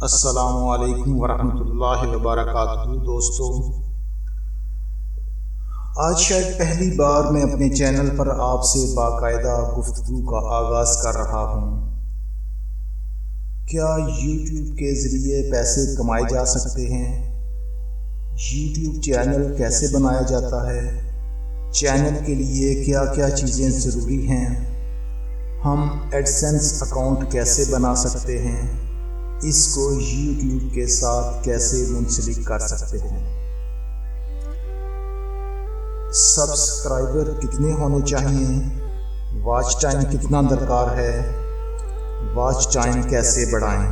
السلام علیکم ورحمۃ اللہ وبرکاتہ دوستو، آج شاید پہلی بار میں اپنے چینل پر آپ سے باقاعدہ گفتگو کا آغاز کر رہا ہوں۔ کیا یوٹیوب کے ذریعے پیسے کمائے جا سکتے ہیں؟ یوٹیوب چینل کیسے بنایا جاتا ہے؟ چینل کے لیے کیا کیا چیزیں ضروری ہیں؟ ہم ایڈسنس اکاؤنٹ کیسے بنا سکتے ہیں؟ اس کو یوٹیوب کے ساتھ کیسے منسلک کر سکتے ہیں؟ سبسکرائبر کتنے ہونے چاہیے؟ واچ ٹائم کتنا درکار ہے؟ واچ ٹائم کیسے بڑھائیں؟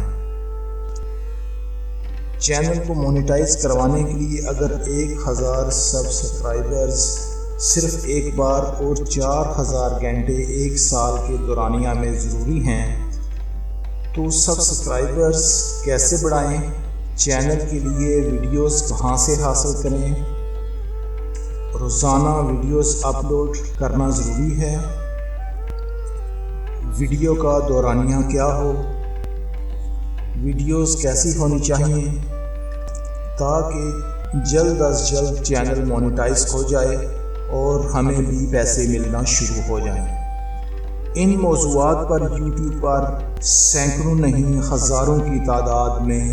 چینل کو مونیٹائز کروانے کے لیے اگر 1000 سبسکرائبرز صرف ایک بار اور 4000 گھنٹے ایک سال کے دورانیہ میں ضروری ہیں، تو سبسکرائبرز کیسے بڑھائیں؟ چینل کے لیے ویڈیوز کہاں سے حاصل کریں؟ روزانہ ویڈیوز اپلوڈ کرنا ضروری ہے۔ ویڈیو کا دورانیہ کیا ہو؟ ویڈیوز کیسی ہونی چاہیے تاکہ جلد از جلد چینل مونیٹائز ہو جائے اور ہمیں بھی پیسے ملنا شروع ہو جائیں۔ ان موضوعات پر یوٹیوب پر سینکڑوں نہیں ہزاروں کی تعداد میں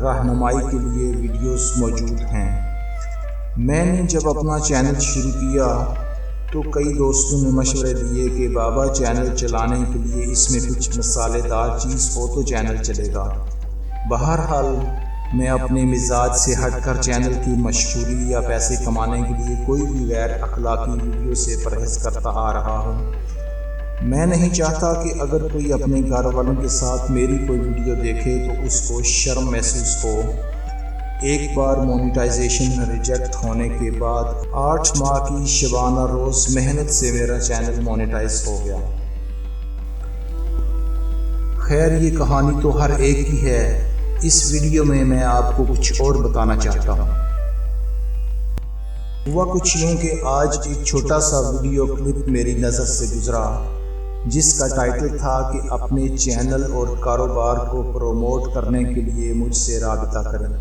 رہنمائی کے لیے ویڈیوز موجود ہیں۔ میں نے جب اپنا چینل شروع کیا تو کئی دوستوں نے مشورے دیے کہ بابا چینل چلانے کے لیے اس میں کچھ مسالے دار چیز ہو تو چینل چلے گا۔ بہرحال میں اپنے مزاج سے ہٹ کر چینل کی مشہوری یا پیسے کمانے کے لیے کوئی بھی غیر اخلاقی ویڈیو سے پرہیز کرتا آ رہا ہوں۔ میں نہیں چاہتا کہ اگر کوئی اپنے گھر والوں کے ساتھ میری کوئی ویڈیو دیکھے تو اس کو شرم محسوس ہو۔ ایک بار مونیٹائزیشن ریجیکٹ ہونے کے بعد 8 ماہ کی شبانہ روز محنت سے میرا چینل مونیٹائز ہو گیا۔ خیر، یہ کہانی تو ہر ایک کی ہے۔ اس ویڈیو میں آپ کو کچھ اور بتانا چاہتا ہوں۔ ہوا کچھ یوں کہ آج ایک چھوٹا سا ویڈیو کلپ میری نظر سے گزرا جس کا ٹائٹل تھا کہ اپنے چینل اور کاروبار کو پروموٹ کرنے کے لیے مجھ سے رابطہ کریں۔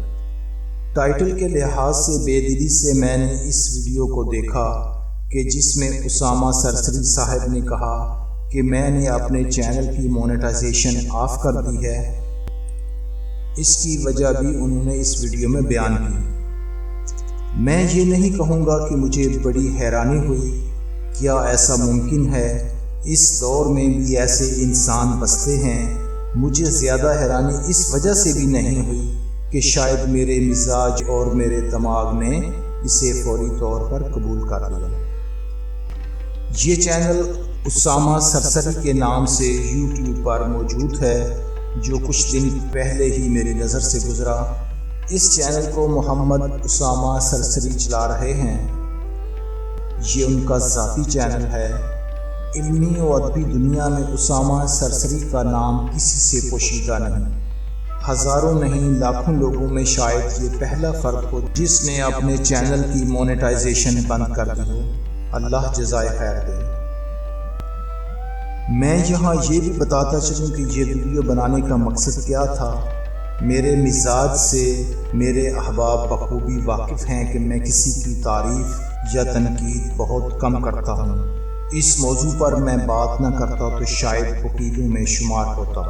ٹائٹل کے لحاظ سے بے دلی سے میں نے اس ویڈیو کو دیکھا کہ جس میں اسامہ سرسری صاحب نے کہا کہ میں نے اپنے چینل کی مونیٹائزیشن آف کر دی ہے۔ اس کی وجہ بھی انہوں نے اس ویڈیو میں بیان کی۔ میں یہ نہیں کہوں گا کہ مجھے بڑی حیرانی ہوئی، کیا ایسا ممکن ہے؟ اس دور میں بھی ایسے انسان بستے ہیں۔ مجھے زیادہ حیرانی اس وجہ سے بھی نہیں ہوئی کہ شاید میرے مزاج اور میرے دماغ نے اسے فوری طور پر قبول کر لیا۔ یہ چینل اسامہ سرسری کے نام سے یوٹیوب پر موجود ہے جو کچھ دن پہلے ہی میری نظر سے گزرا۔ اس چینل کو محمد اسامہ سرسری چلا رہے ہیں۔ یہ ان کا ذاتی چینل ہے۔ علمی و ادبی دنیا میں اسامہ سرسری کا نام کسی سے پوشیدہ نہیں۔ ہزاروں نہیں لاکھوں لوگوں میں شاید یہ پہلا فرد ہو جس نے اپنے چینل کی مونیٹائزیشن بند کر دی ہو۔ اللہ جزائے خیر دے۔ میں یہاں یہ بھی بتاتا چلوں کہ یہ ویڈیو بنانے کا مقصد کیا تھا۔ میرے مزاج سے میرے احباب بخوبی واقف ہیں کہ میں کسی کی تعریف یا تنقید بہت کم کرتا ہوں۔ اس موضوع پر میں بات نہ کرتا تو شاید وکیلوں میں شمار ہوتا۔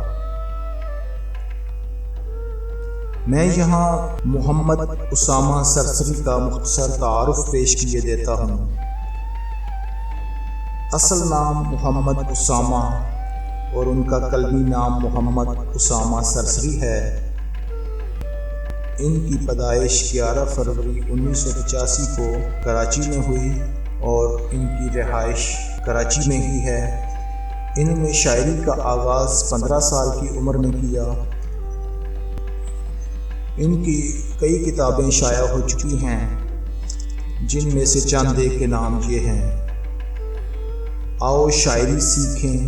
میں یہاں محمد اسامہ سرسری کا مختصر تعارف پیش کیے دیتا ہوں۔ اصل نام محمد اسامہ اور ان کا قلمی نام محمد اسامہ سرسری ہے۔ ان کی پیدائش 11 فروری 1985 کو کراچی میں ہوئی اور ان کی رہائش کراچی میں ہی ہے۔ انہوں نے شاعری کا آغاز 15 سال کی عمر میں کیا۔ ان کی کئی کتابیں شائع ہو چکی ہیں جن میں سے چند ایک کے نام یہ ہیں: آؤ شاعری سیکھیں،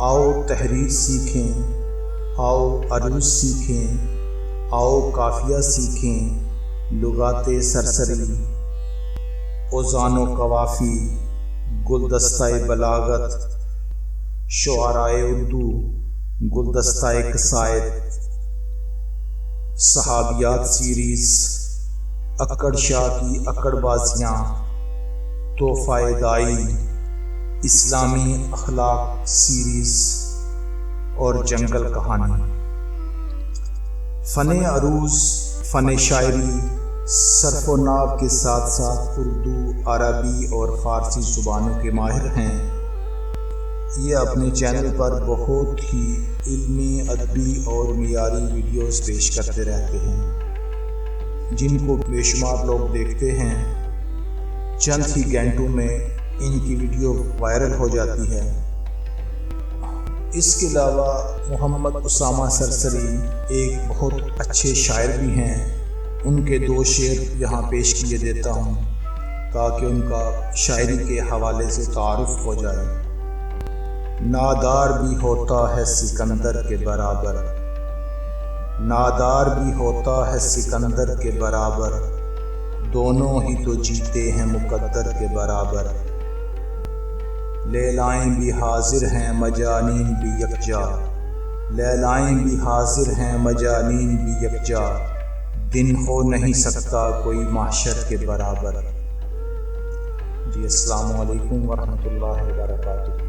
آؤ تحریر سیکھیں، آؤ عروض سیکھیں، آؤ قافیہ سیکھیں، لغات سرسری، اوزان و قوافی، گلدستہ بلاغت، شعرائے اردو، گلدستہ قصائد، صحابیات سیریز، اکڑ شاہ کی اکڑ بازیاں، تحفہ دائی، اسلامی اخلاق سیریز اور جنگل کہانی۔ فن عروض، فن شاعری، صرف و نحو کے ساتھ ساتھ اردو، عربی اور فارسی زبانوں کے ماہر ہیں۔ یہ اپنے چینل پر بہت ہی علمی، ادبی اور معیاری ویڈیوز پیش کرتے رہتے ہیں، جن کو بے شمار لوگ دیکھتے ہیں۔ چند ہی گھنٹوں میں ان کی ویڈیو وائرل ہو جاتی ہے۔ اس کے علاوہ محمد اسامہ سرسری ایک بہت اچھے شاعر بھی ہیں۔ ان کے 2 شعر یہاں پیش کیے دیتا ہوں تاکہ ان کا شاعری کے حوالے سے تعارف ہو جائے۔ نادار بھی ہوتا ہے سکندر کے برابر، نادار بھی ہوتا ہے سکندر کے برابر، دونوں ہی تو جیتے ہیں مقدر کے برابر۔ لیلائیں بھی حاضر ہیں مجانین بھی یکجا، لیلائیں بھی حاضر ہیں مجانین بھی یکجا، دن ہو نہیں سکتا کوئی محشر کے برابر۔ جی السلام علیکم ورحمۃ اللہ وبرکاتہ۔